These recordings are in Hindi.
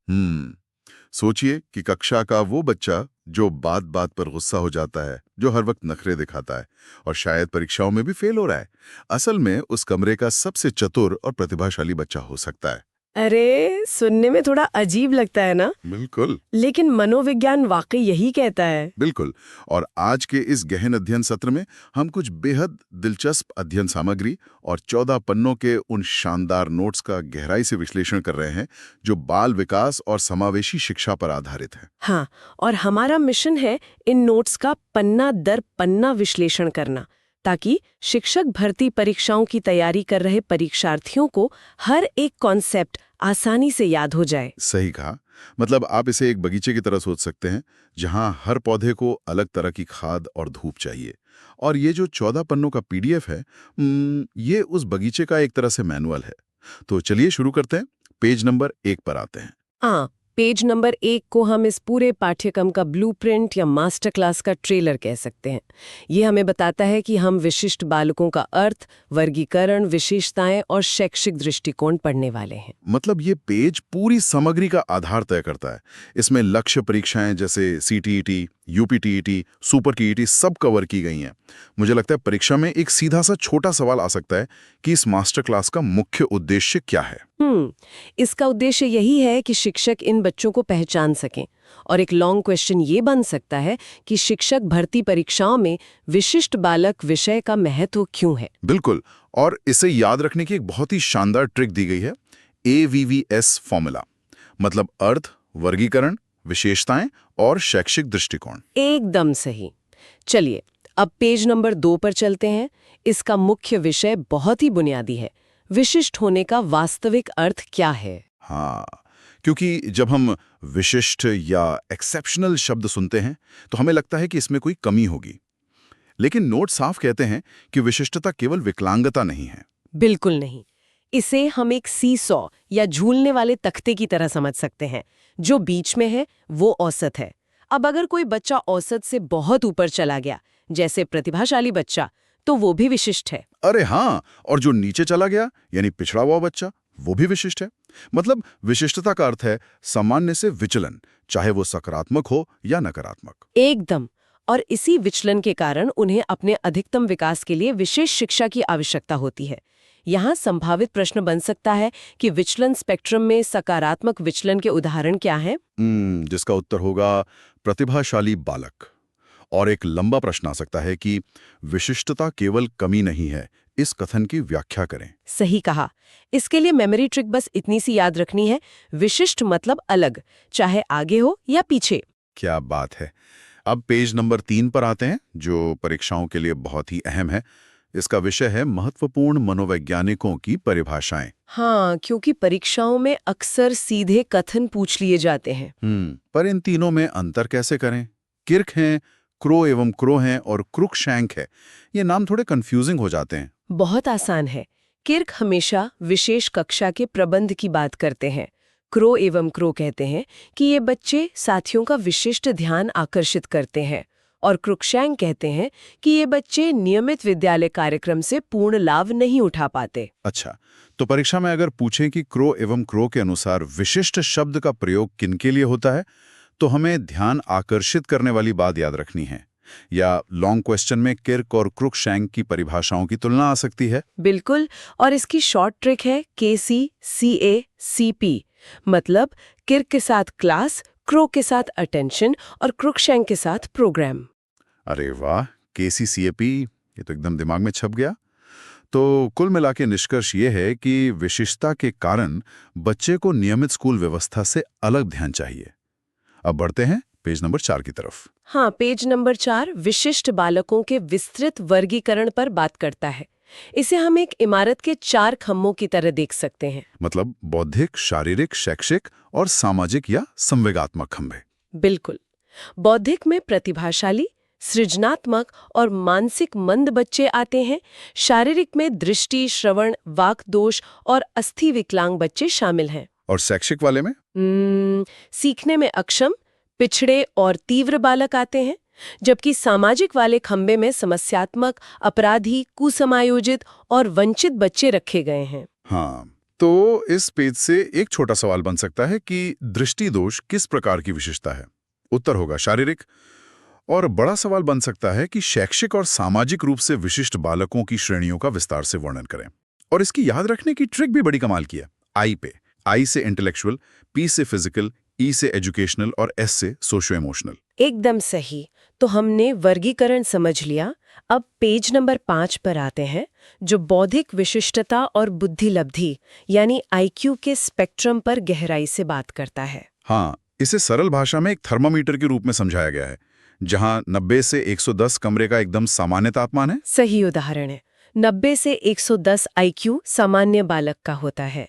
सोचिए कि कक्षा का वो बच्चा जो बात बात पर गुस्सा हो जाता है, जो हर वक्त नखरे दिखाता है और शायद परीक्षाओं में भी फेल हो रहा है, असल में उस कमरे का सबसे चतुर और प्रतिभाशाली बच्चा हो सकता है। अरे, सुनने में थोड़ा अजीब लगता है ना? बिल्कुल। लेकिन मनोविज्ञान वाकई यही कहता है। बिल्कुल। और आज के इस गहन अध्ययन सत्र में हम कुछ बेहद दिलचस्प अध्ययन सामग्री और 14 पन्नों के उन शानदार नोट्स का गहराई से विश्लेषण कर रहे हैं जो बाल विकास और समावेशी शिक्षा पर आधारित है। हाँ, और हमारा मिशन है इन नोट्स का पन्ना दर पन्ना विश्लेषण करना, ताकि शिक्षक भर्ती परीक्षाओं की तैयारी कर रहे परीक्षार्थियों को हर एक कॉन्सेप्ट आसानी से याद हो जाए। सही कहा। मतलब आप इसे एक बगीचे की तरह सोच सकते हैं, जहां हर पौधे को अलग तरह की खाद और धूप चाहिए। और ये जो 14 पन्नों का पीडीएफ है, ये उस बगीचे का एक तरह से मैनुअल है। तो चलिए शुरू करते हैं। पेज नंबर 1 पर आते हैं। हाँ, पेज नंबर 1 को हम इस पूरे पाठ्यक्रम का ब्लूप्रिंट या मास्टर क्लास का ट्रेलर कह सकते हैं। ये हमें बताता है कि हम विशिष्ट बालकों का अर्थ, वर्गीकरण, विशेषताएं और शैक्षिक दृष्टिकोण पढ़ने वाले हैं। मतलब ये पेज पूरी सामग्री का आधार तय करता है। इसमें लक्ष्य परीक्षाएं जैसे सीटीईटी, यूपीटीईटी, सुपर टीईटी सब कवर की गई हैं। मुझे लगता है परीक्षा में एक सीधा सा छोटा सवाल आ सकता है कि इस मास्टर क्लास का मुख्य उद्देश्य क्या है। इसका उद्देश्य यही है कि शिक्षक इन बच्चों को पहचान सकें। और एक लॉन्ग क्वेश्चन ये बन सकता है कि शिक्षक भर्ती परीक्षाओं में विशिष्ट बालक विषय का महत्व क्यों है। बिल्कुल। और इसे याद रखने की एक बहुत ही शानदार ट्रिक दी गई है, AVVS फॉर्मूला। मतलब अर्थ, वर्गीकरण, विशेषताएं और शैक्षिक दृष्टिकोण। एकदम सही। चलिए, अब पेज नंबर 2 पर चलते हैं। इसका मुख्य विषय बहुत ही बुनियादी है। विशिष्ट होने का वास्तविक अर्थ क्या है? हाँ, क्योंकि जब हम विशिष्ट या एक्सेप्शनल शब्द सुनते हैं तो हमें लगता है कि इसमें कोई कमी होगी। लेकिन नोट साफ कहते हैं कि विशिष्टता केवल विकलांगता नहीं है। बिल्कुल नहीं। इसे हम एक सीसॉ या झूलने वाले तख्ते की तरह समझ सकते हैं। जो बीच में है वो औसत है। अब अगर कोई बच्चा औसत से बहुत ऊपर चला गया, जैसे प्रतिभाशाली बच्चा, तो वो भी विशिष्ट है। अरे हाँ, और जो नीचे चला गया यानी पिछड़ा हुआ बच्चा, वो भी विशिष्ट है। मतलब विशिष्टता का अर्थ है सामान्य से विचलन, चाहे वो सकारात्मक हो या नकारात्मक। एकदम। और इसी विचलन के कारण उन्हें अपने अधिकतम विकास के लिए विशेष शिक्षा की आवश्यकता होती है। यहाँ संभावित प्रश्न बन सकता है कि विचलन स्पेक्ट्रम में सकारात्मक विचलन के उदाहरण क्या हैं? जिसका उत्तर होगा प्रतिभाशाली बालक। और एक लंबा प्रश्न आ सकता है कि विशिष्टता केवल कमी नहीं है, इस कथन की व्याख्या करें। सही कहा। इसके लिए मेमोरी ट्रिक बस इतनी सी याद रखनी है, विशिष्ट मतलब अलग, चाहे आगे हो या पीछे। क्या बात है। अब पेज नंबर 3 पर आते हैं, जो परीक्षाओं के लिए बहुत ही अहम है। इसका विषय है महत्वपूर्ण मनोवैज्ञानिकों की परिभाषाएं। हाँ, क्योंकि परीक्षाओं में अक्सर सीधे कथन पूछ लिए जाते हैं। पर इन तीनों में अंतर कैसे करें? किर्क हैं, क्रो एवं क्रो हैं और क्रुकशैंक है। ये नाम थोड़े कंफ्यूजिंग हो जाते हैं। बहुत आसान है। किर्क हमेशा विशेष कक्षा के प्रबंध की बात करते हैं। क्रो एवं क्रो कहते हैं कि ये बच्चे साथियों का विशिष्ट ध्यान आकर्षित करते हैं। और क्रुकशैंक कहते हैं कि ये बच्चे नियमित विद्यालय कार्यक्रम से पूर्ण लाभ नहीं उठा पाते। अच्छा, तो परीक्षा में अगर पूछें कि क्रो एवं क्रो के अनुसार विशिष्ट शब्द का प्रयोग किनके लिए होता है, तो हमें ध्यान आकर्षित करने वाली बात याद रखनी है। या लॉन्ग क्वेश्चन में किर्क और क्रुकशैंक की परिभाषाओं की तुलना आ सकती है। बिल्कुल। और इसकी शॉर्ट ट्रिक है KCCACP। मतलब किर्क के साथ क्लास, क्रो के साथ अटेंशन और क्रुकशैंक के साथ प्रोग्राम। अरे वाह, KCCAP, ये तो एकदम दिमाग में छप गया। तो कुल मिला के निष्कर्ष ये है कि विशिष्टता के कारण बच्चे को नियमित स्कूल व्यवस्था से अलग ध्यान चाहिए। अब बढ़ते हैं पेज नंबर 4 की तरफ। हाँ, पेज नंबर 4 विशिष्ट बालकों के विस्तृत वर्गीकरण पर बात करता है। इसे हम एक इमारत के 4 खम्भों की तरह देख सकते हैं। मतलब बौद्धिक, शारीरिक, शैक्षिक और सामाजिक या संवेगात्मक खंभे। बिल्कुल। बौद्धिक में प्रतिभाशाली, सृजनात्मक और मानसिक मंद बच्चे आते हैं। शारीरिक में दृष्टि, श्रवण, वाक दोष और अस्थि विकलांग बच्चे शामिल हैं। और शैक्षिक वाले में सीखने में अक्षम, पिछड़े और तीव्र बालक आते हैं। जबकि सामाजिक वाले खंबे में समस्यात्मक, अपराधी, कुसमायोजित और वंचित बच्चे रखे गए हैं। हाँ, तो इस पेज से एक छोटा सवाल बन सकता है कि दृष्टि दोष किस प्रकार की विशेषता है? उत्तर होगा शारीरिक। और बड़ा सवाल बन सकता है कि शैक्षिक और सामाजिक रूप से विशिष्ट बालकों की श्रेणियों का विस्तार से वर्णन करें। और इसकी याद रखने की ट्रिक भी बड़ी कमाल की है। आई पे, आई से इंटेलेक्चुअल, पी से फिजिकल, ई से एजुकेशनल और एस से सोशियो इमोशनल। एकदम सही। तो हमने वर्गीकरण समझ लिया। अब पेज नंबर 5 पर आते हैं, जो बौद्धिक विशिष्टता और बुद्धिलब्धि यानी आईक्यू के स्पेक्ट्रम पर गहराई से बात करता है। हाँ, इसे सरल भाषा में एक थर्मामीटर के रूप में समझाया गया है, जहां 90 से 110 कमरे का एकदम सामान्य तापमान है। सही उदाहरण है। 90 से 110 आईक्यू सामान्य बालक का होता है।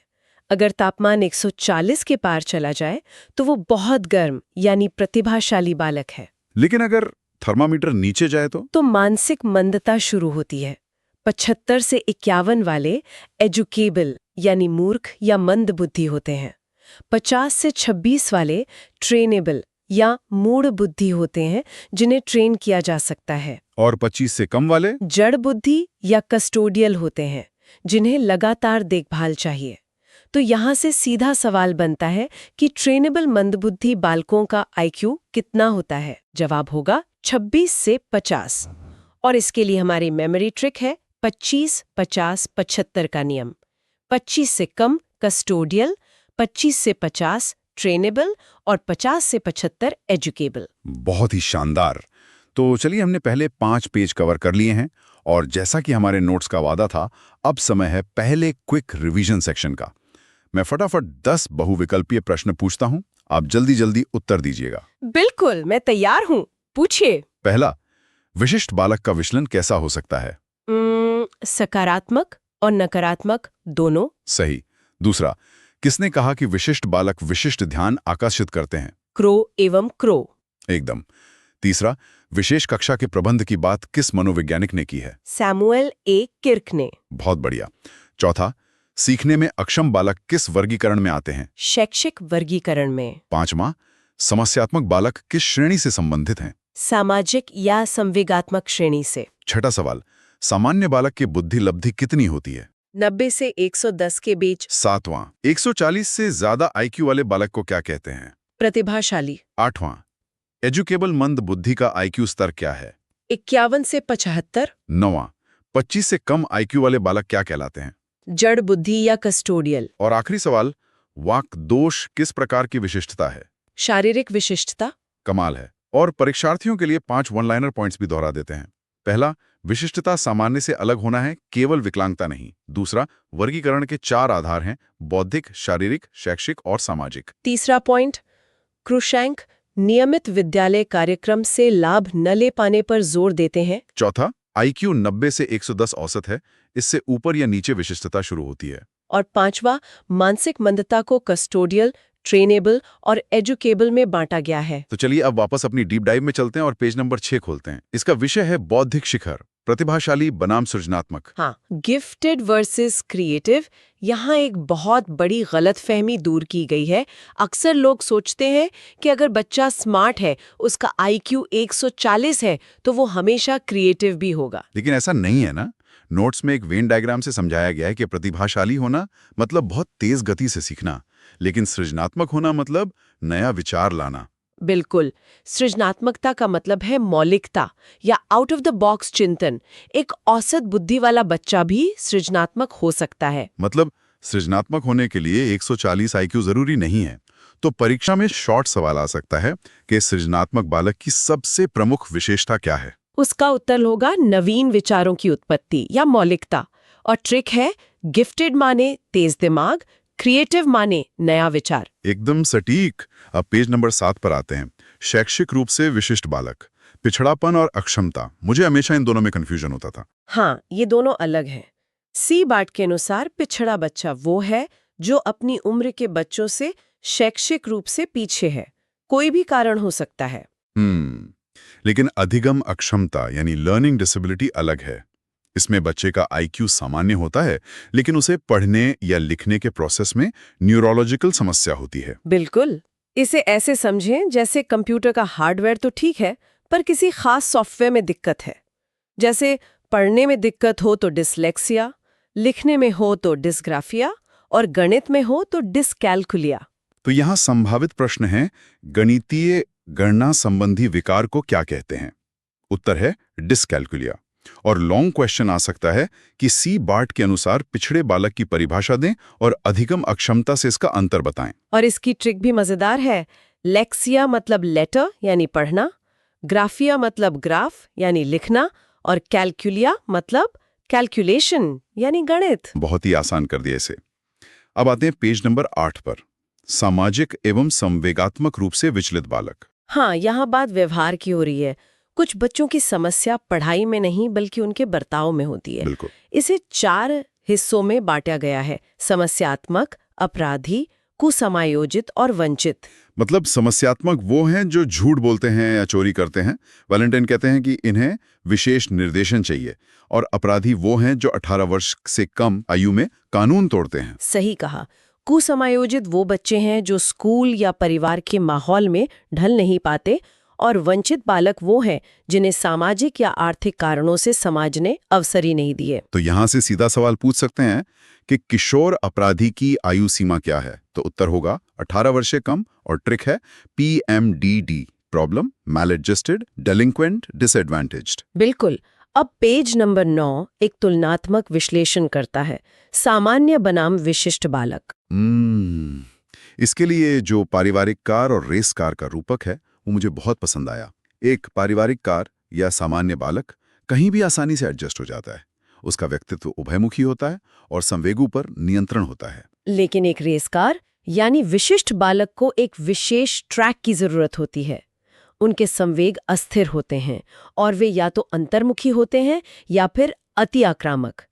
अगर तापमान 140 के पार चला जाए तो वो बहुत गर्म यानी प्रतिभाशाली बालक है। लेकिन अगर थर्मामीटर नीचे जाए तो मानसिक मंदता शुरू होती है। 75 से 51 वाले एजुकेबल यानी मूर्ख या मंद बुद्धि होते हैं। 50 से 26 वाले ट्रेनेबल या मूढ़ बुद्धि होते हैं, जिन्हें ट्रेन किया जा सकता है। और 25 से कम वाले जड़ बुद्धि या कस्टोडियल होते हैं, जिन्हें लगातार देखभाल चाहिए। तो यहाँ से सीधा सवाल बनता है कि ट्रेनेबल मंदबुद्धि बालकों का आईक्यू कितना होता है? जवाब होगा 26 से 50। और इसके लिए हमारी मेमोरी ट्रिक है 25-50-75 का नियम। 25 से कम कस्टोडियल, 25 से 50 ट्रेनेबल और 50 से 75 एजुकेबल। बहुत ही शानदार। तो चलिए, हमने पहले 5 पेज कवर कर लिए हैं और जैसा कि हमारे नोट्स का वादा था, अब समय है पहले क्विक रिवीजन सेक्शन का। मैं फटाफट 10 बहुविकल्पीय प्रश्न पूछता हूं, आप जल्दी जल्दी उत्तर दीजिएगा। बिल्कुल, मैं तैयार हूँ। पूछिए। पहला, विशिष्ट बालक का विचलन कैसा हो सकता है? सकारात्मक और नकारात्मक दोनों। सही। दूसरा, किसने कहा कि विशिष्ट बालक विशिष्ट ध्यान आकर्षित करते हैं? क्रो एवं क्रो। एकदम। तीसरा, विशेष कक्षा के प्रबंध की बात किस मनोवैज्ञानिक ने की है? सैमुअल ए किर्क ने। बहुत बढ़िया। चौथा, सीखने में अक्षम बालक किस वर्गीकरण में आते हैं? शैक्षिक वर्गीकरण में। पांचवा, समस्यात्मक बालक किस श्रेणी से संबंधित हैं? सामाजिक या संवेगात्मक श्रेणी से। छठा सवाल, सामान्य बालक की बुद्धि लब्धि कितनी होती है? 90 से 110 के बीच। सातवां, 140 से ज्यादा आईक्यू वाले बालक को क्या कहते हैं? प्रतिभाशाली। आठवां, एजुकेबल मंद बुद्धि का आईक्यू स्तर क्या है? 51 से 75। नौवां, 25 से कम आईक्यू वाले बालक क्या कहलाते हैं? जड़ बुद्धि या कस्टोडियल। और आखिरी सवाल, वाक दोष किस प्रकार की विशिष्टता है? शारीरिक विशिष्टता। कमाल है। और परीक्षार्थियों के लिए 5 वन लाइनर पॉइंट्स भी दोहरा देते हैं। पहला, विशिष्टता सामान्य से अलग होना है, केवल विकलांगता नहीं। दूसरा, वर्गीकरण के 4 आधार हैं, बौद्धिक, शारीरिक, शैक्षिक और सामाजिक। तीसरा पॉइंट, क्रुशैंक नियमित विद्यालय कार्यक्रम से लाभ न ले पाने पर जोर देते हैं। चौथा, आईक्यू 90 से 110 औसत है, इससे ऊपर या नीचे विशिष्टता शुरू होती है। और पांचवा, मानसिक मंदता को कस्टोडियल, ट्रेनेबल और एजुकेबल में बांटा गया है। तो चलिए अब वापस अपनी डीप डाइव में चलते हैं और पेज नंबर 6 खोलते हैं। इसका विषय है बौद्धिक शिखर, प्रतिभाशाली बनाम सृजनात्मक। हाँ, गिफ्टेड वर्सेस क्रिएटिव। यहाँ एक बहुत बड़ी गलतफहमी दूर की गई है। अक्सर लोग सोचते हैं कि अगर बच्चा स्मार्ट है, उसका आईक्यू 140 है, तो वो हमेशा क्रिएटिव भी होगा। लेकिन ऐसा नहीं है ना। नोट्स में एक वेन डायग्राम से समझाया गया है कि प्रतिभाशाली होना मतलब बहुत तेज गति से सीखना, लेकिन सृजनात्मक होना मतलब नया विचार लाना। बिल्कुल, सृजनात्मकता का मतलब है मौलिकता या आउट ऑफ द बॉक्स चिंतन। एक औसत बुद्धि वाला बच्चा भी सृजनात्मक हो सकता है। मतलब सृजनात्मक होने के लिए 140 आईक्यू जरूरी नहीं है। तो परीक्षा में शॉर्ट सवाल आ सकता है कि सृजनात्मक बालक की सबसे प्रमुख विशेषता क्या है? उसका उत्तर होगा नवीन विचारों की उत्पत्ति या मौलिकता। और ट्रिक है, गिफ्टेड माने तेज दिमाग, क्रिएटिव माने नया विचार। एकदम सटीक। अब पेज नंबर 7 पर आते हैं। शैक्षिक रूप से विशिष्ट बालक, पिछड़ापन और अक्षमता। मुझे हमेशा इन दोनों में कंफ्यूजन होता था। हाँ, ये दोनों अलग हैं। सी बाट के अनुसार पिछड़ा बच्चा वो है जो अपनी उम्र के बच्चों से शैक्षिक रूप से पीछे है। कोई भी कारण हो सकता है। लेकिन अधिगम अक्षमता यानी लर्निंग डिसेबिलिटी अलग है। इसमें बच्चे का आईक्यू सामान्य होता है, लेकिन उसे पढ़ने या लिखने के प्रोसेस में न्यूरोलॉजिकल समस्या होती है। बिल्कुल, इसे ऐसे समझें जैसे कंप्यूटर का हार्डवेयर तो ठीक है, पर किसी खास सॉफ्टवेयर में दिक्कत है। जैसे पढ़ने में दिक्कत हो तो डिसलेक्सिया, लिखने में हो तो डिस्ग्राफिया और गणित में हो तो डिस्कैल्कुलिया। तो यहाँ संभावित प्रश्न है, गणितीय गणना संबंधी विकार को क्या कहते हैं? उत्तर है डिस्कैल्कुलिया। और लॉन्ग क्वेश्चन आ सकता है कि सी बार्ट के अनुसार पिछड़े बालक की परिभाषा दें और अधिगम अक्षमता से इसका अंतर बताएं। और इसकी ट्रिक भी मजेदार है। लेक्सिया मतलब लेटर यानी पढ़ना, ग्राफिया मतलब ग्राफ यानी लिखना, और कैलकुलिया मतलब कैलकुलेशन यानी गणित। बहुत ही आसान कर दिया इसे। अब आते हैं पेज नंबर 8 पर, सामाजिक एवं संवेगात्मक रूप से विचलित बालक। हाँ, यहाँ बात व्यवहार की हो रही है। कुछ बच्चों की समस्या पढ़ाई में नहीं बल्कि उनके बर्ताव में होती है। बिल्कुल। इसे 4 हिस्सों में बांटा गया है: समस्यात्मक, अपराधी, कुसमायोजित और वंचित। मतलब समस्यात्मक वो हैं जो झूठ बोलते हैं या चोरी करते हैं, वैलेंटाइन कहते हैं कि इन्हें विशेष निर्देशन चाहिए, और अपराधी वो हैं जो 18 वर्ष से कम आयु में कानून तोड़ते हैं। सही कहा। कुसमायोजित वो बच्चे हैं जो स्कूल या परिवार के माहौल में ढल नहीं पाते, और वंचित बालक वो हैं जिन्हें सामाजिक या आर्थिक कारणों से समाज ने अवसर ही नहीं दिए। तो यहाँ से सीधा सवाल पूछ सकते हैं कि किशोर अपराधी की आयु सीमा क्या है? तो उत्तर होगा 18 वर्ष से कम, और ट्रिक है PMDD, प्रॉब्लम, मैलएडजस्टेड, डेलिंक्वेंट, डिसएडवांटेज्ड। बिल्कुल। अब पेज नंबर 9 एक तुलनात्मक विश्लेषण करता है, सामान्य बनाम विशिष्ट बालक। इसके लिए जो पारिवारिक कार और रेस कार का रूपक है वो मुझे बहुत पसंद आया। एक पारिवारिक कार या सामान्य बालक कहीं भी आसानी से एडजस्ट हो जाता है, उसका व्यक्तित्व उभयमुखी होता है और संवेगों पर नियंत्रण होता है। लेकिन एक रेस कार यानी विशिष्ट बालक को एक विशेष ट्रैक की जरूरत होती है। उनके संवेग अस्थिर होते हैं और वे या तो अंतर्मुखी होते हैं या फिर अति आक्रामक।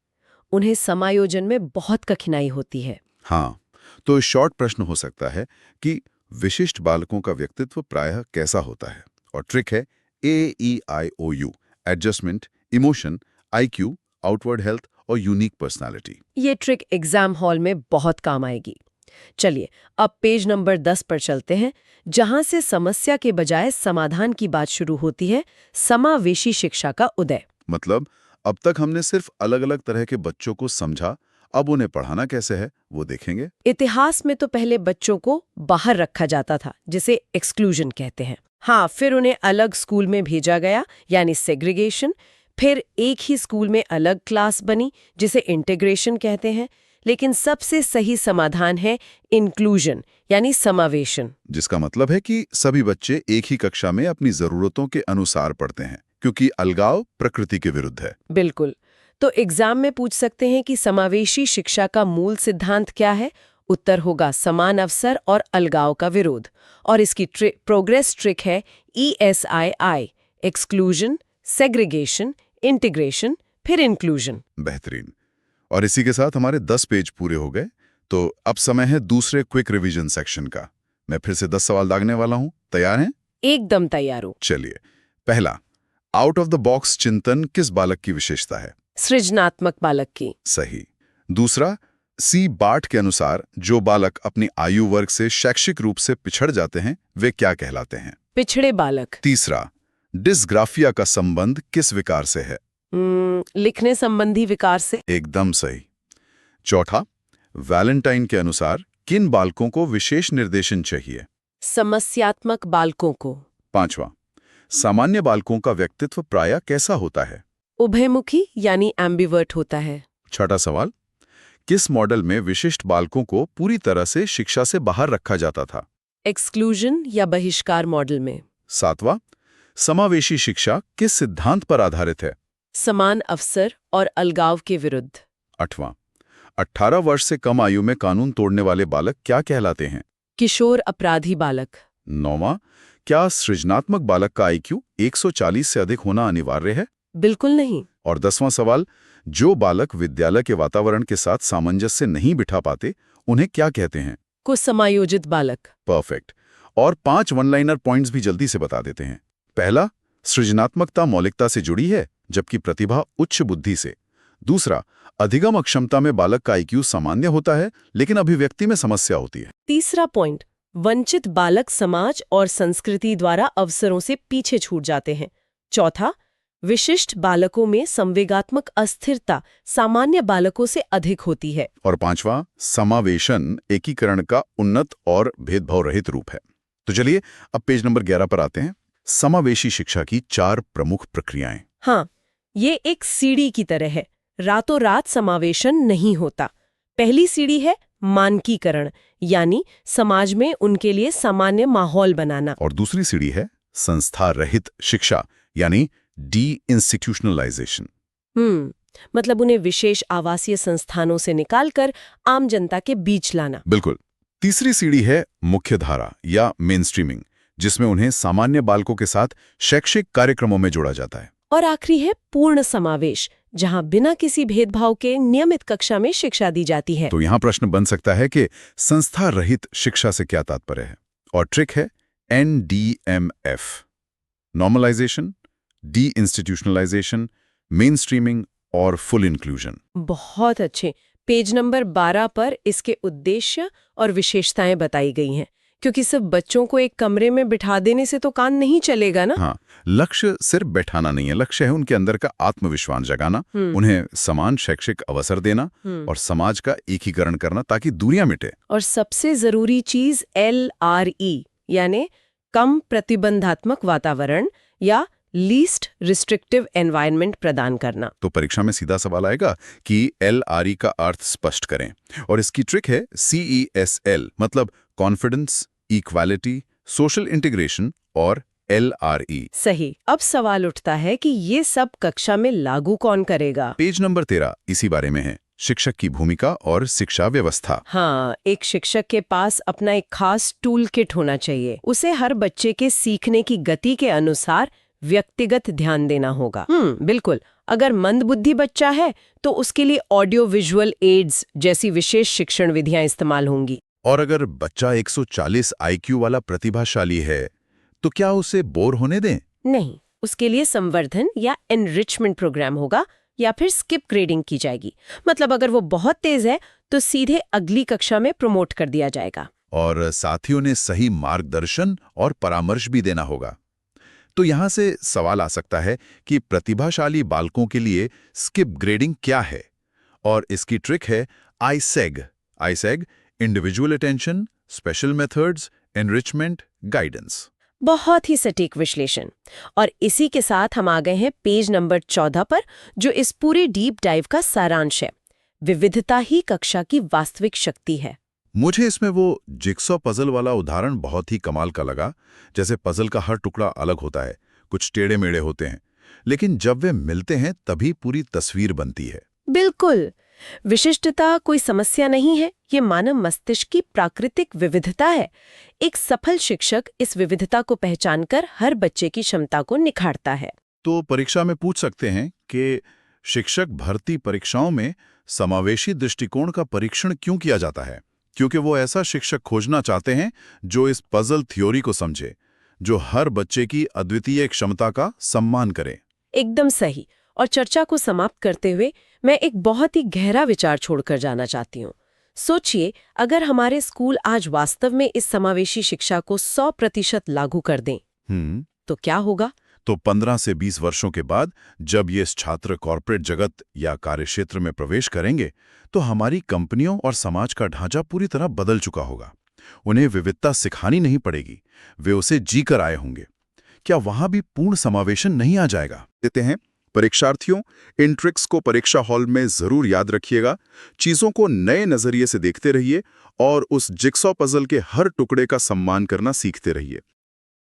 उन्हें समायोजन में बहुत कठिनाई होती है। हाँ, तो शॉर्ट प्रश्न हो सकता है कि विशिष्ट बालकों का व्यक्तित्व प्रायः कैसा होता है, और ट्रिक है AEIOU, adjustment, emotion, IQ, outward health और यूनिक पर्सनालिटी। ये ट्रिक एग्जाम हॉल में बहुत काम आएगी। चलिए अब पेज नंबर 10 पर चलते हैं, जहां से समस्या के बजाय समाधान की बात शुरू होती है, समावेशी शिक्षा का उदय। मतलब अब तक हमने सिर्फ अलग-अलग तरह के बच्चों को समझा, अब उन्हें पढ़ाना कैसे है वो देखेंगे। इतिहास में तो पहले बच्चों को बाहर रखा जाता था, जिसे एक्सक्लूजन कहते हैं। हाँ, फिर उन्हें अलग स्कूल में भेजा गया यानी सेग्रीगेशन। फिर एक ही स्कूल में अलग क्लास बनी जिसे इंटीग्रेशन कहते हैं। लेकिन सबसे सही समाधान है इंक्लूजन यानी समावेशन, जिसका मतलब है कि सभी बच्चे एक ही कक्षा में अपनी जरूरतों के अनुसार पढ़ते हैं, क्योंकि अलगाव प्रकृति के विरुद्ध है। बिल्कुल। तो एग्जाम में पूछ सकते हैं कि समावेशी शिक्षा का मूल सिद्धांत क्या है? उत्तर होगा समान अवसर और अलगाव का विरोध। और इसकी प्रोग्रेस ट्रिक है ESII, एक्सक्लूजन, सेग्रीगेशन, इंटीग्रेशन, फिर इंक्लूजन। बेहतरीन। और इसी के साथ हमारे 10 पेज पूरे हो गए। तो अब समय है दूसरे क्विक रिवीजन सेक्शन का। मैं फिर से 10 सवाल दागने वाला हूं, तैयार हैं? एकदम तैयार हूं। चलिए, पहला, आउट ऑफ द बॉक्स चिंतन किस बालक की विशेषता है? सृजनात्मक बालक की। सही। दूसरा, सी बार्ट के अनुसार जो बालक अपनी आयु वर्ग से शैक्षिक रूप से पिछड़ जाते हैं वे क्या कहलाते हैं? पिछड़े बालक। तीसरा, डिस्ग्राफिया का संबंध किस विकार से है? लिखने संबंधी विकार से। एकदम सही। चौथा, वैलेंटाइन के अनुसार किन बालकों को विशेष निर्देशन चाहिए? समस्यात्मक बालकों को। पांचवा, सामान्य बालकों का व्यक्तित्व प्रायः कैसा होता है? उभयमुखी यानी एम्बिवर्ट होता है। छठा सवाल, किस मॉडल में विशिष्ट बालकों को पूरी तरह से शिक्षा से बाहर रखा जाता था? एक्सक्लूजन या बहिष्कार मॉडल में। सातवां, समावेशी शिक्षा किस सिद्धांत पर आधारित है? समान अवसर और अलगाव के विरुद्ध। आठवां, 18 वर्ष से कम आयु में कानून तोड़ने वाले बालक क्या कहलाते हैं? किशोर अपराधी बालक। नौवां, क्या सृजनात्मक बालक का IQ 140 से अधिक होना अनिवार्य है? बिल्कुल नहीं। और 10वां सवाल, जो बालक विद्यालय के वातावरण के साथ सामंजस्य नहीं बिठा पाते उन्हें क्या कहते हैं? कुसमायोजित बालक। परफेक्ट। और 5 वन लाइनर पॉइंट्स भी जल्दी से बता देते हैं। पहला, सृजनात्मकता मौलिकता से जुड़ी है जबकि प्रतिभा उच्च बुद्धि से। दूसरा, अधिगम अक्षमता में बालक का IQ सामान्य होता है लेकिन अभिव्यक्ति में समस्या होती है। तीसरा पॉइंट, वंचित बालक समाज और संस्कृति द्वारा अवसरों से पीछे छूट जाते हैं। चौथा, विशिष्ट बालकों में संवेगात्मक अस्थिरता सामान्य बालकों से अधिक होती है। और पांचवा, समावेशन एकीकरण का उन्नत और भेदभाव रहित रूप है। तो चलिए अब पेज नंबर 11 पर आते हैं। समावेशी शिक्षा की 4 प्रमुख प्रक्रियाएं। हाँ, ये एक सीढ़ी की तरह है। रातों रात समावेशन नहीं होता। पहली सीढ़ी है मानकीकरण, यानी समाज में उनके लिए सामान्य माहौल बनाना। और दूसरी सीढ़ी है संस्था रहित शिक्षा, यानी डी-इंस्टीट्यूशनलाइजेशन। मतलब उन्हें विशेष आवासीय संस्थानों से निकालकर आम जनता के बीच लाना। बिल्कुल। तीसरी सीढ़ी है मुख्यधारा या मेनस्ट्रीमिंग, जिसमें उन्हें सामान्य बालकों के साथ शैक्षिक कार्यक्रमों में जोड़ा जाता है। और आखिरी है पूर्ण समावेश, जहां बिना किसी भेदभाव के नियमित कक्षा में शिक्षा दी जाती है। तो यहाँ प्रश्न बन सकता है कि संस्था रहित शिक्षा से क्या तात्पर्य है? और ट्रिक है NDMF: normalisation, deinstitutionalisation, mainstreaming और फुल इंक्लूजन। बहुत अच्छे। पेज नंबर 12 पर इसके उद्देश्य और विशेषताएं बताई गई हैं, क्योंकि सिर्फ बच्चों को एक कमरे में बिठा देने से तो काम नहीं चलेगा ना। हाँ, लक्ष्य सिर्फ बैठाना नहीं है, लक्ष्य है उनके अंदर का आत्मविश्वास जगाना, उन्हें समान शैक्षिक अवसर देना और समाज का एकीकरण करना ताकि दूरियां मिटे। और सबसे जरूरी चीज LRE, यानी कम प्रतिबंधात्मक वातावरण या लीस्ट रिस्ट्रिक्टिव एनवायरनमेंट प्रदान करना। तो परीक्षा में सीधा सवाल आएगा कि LRE का अर्थ स्पष्ट करें, और इसकी ट्रिक है CESL, मतलब कॉन्फिडेंस, इक्वालिटी, सोशल इंटीग्रेशन और LRE। सही। अब सवाल उठता है कि ये सब कक्षा में लागू कौन करेगा? पेज नंबर 13 इसी बारे में है, शिक्षक की भूमिका और शिक्षा व्यवस्था। हाँ, एक शिक्षक के पास अपना एक खास टूल किट होना चाहिए। उसे हर बच्चे के सीखने की गति के अनुसार व्यक्तिगत ध्यान देना होगा। बिल्कुल। अगर मंदबुद्धि बच्चा है तो उसके लिए ऑडियो विजुअल एड्स जैसी विशेष शिक्षण विधियां इस्तेमाल होंगी। और अगर बच्चा 140 IQ वाला प्रतिभाशाली है तो क्या उसे बोर होने दें? नहीं, उसके लिए संवर्धन या एनरिचमेंट प्रोग्राम होगा या फिर स्किप ग्रेडिंग की जाएगी। मतलब अगर वो बहुत तेज है तो सीधे अगली कक्षा में प्रमोट कर दिया जाएगा। और साथियों ने सही मार्गदर्शन और परामर्श भी देना होगा। तो यहाँ से सवाल आ सकता है कि प्रतिभाशाली बालकों के लिए स्किप ग्रेडिंग क्या है? और इसकी ट्रिक है ISEG: individual attention, special methods, enrichment, guidance. बहुत ही सटीक विश्लेषण। और इसी के साथ हम आ गए हैं पेज नंबर 14 पर, जो इस पूरे डीप डाइव का सारांश है। विविधता ही कक्षा की वास्तविक शक्ति है। मुझे इसमें वो जिक्सॉ पजल वाला उदाहरण बहुत ही कमाल का लगा। जैसे पजल का हर टुकड़ा अलग होता है, कुछ टेढ़े मेढ़े होते हैं, लेकिन जब वे मिलते हैं तभी पूरी तस्वीर बनती है। बिल्कुल। विशिष्टता कोई समस्या नहीं है, ये मानव मस्तिष्क की प्राकृतिक विविधता है। एक सफल शिक्षक इस विविधता को पहचानकर हर बच्चे की क्षमता को निखारता है। तो परीक्षा में पूछ सकते हैं कि शिक्षक भर्ती परीक्षाओं में समावेशी दृष्टिकोण का परीक्षण क्यों किया जाता है? क्योंकि वो ऐसा शिक्षक खोजना चाहते हैं जो इस पजल थ्योरी को समझे, जो हर बच्चे की अद्वितीय क्षमता का सम्मान करे। एकदम सही। और चर्चा को समाप्त करते हुए मैं एक बहुत ही गहरा विचार छोड़कर जाना चाहती हूँ। सोचिए, अगर हमारे स्कूल आज वास्तव में इस समावेशी शिक्षा को 100% लागू कर दें, तो क्या होगा? तो 15 से 20 वर्षों के बाद जब ये छात्र कॉर्पोरेट जगत या कार्यक्षेत्र में प्रवेश करेंगे, तो हमारी कंपनियों और समाज का ढांचा पूरी तरह बदल चुका होगा। उन्हें विविधता सिखानी नहीं पड़ेगी, वे उसे जीकर आए होंगे। क्या वहां भी पूर्ण समावेशन नहीं आ जाएगा? देते हैं परीक्षार्थियों, इन ट्रिक्स को परीक्षा हॉल में जरूर याद रखिएगा। चीजों को नए नजरिए से देखते रहिए और उस जिक्सॉ पजल के हर टुकड़े का सम्मान करना सीखते रहिए।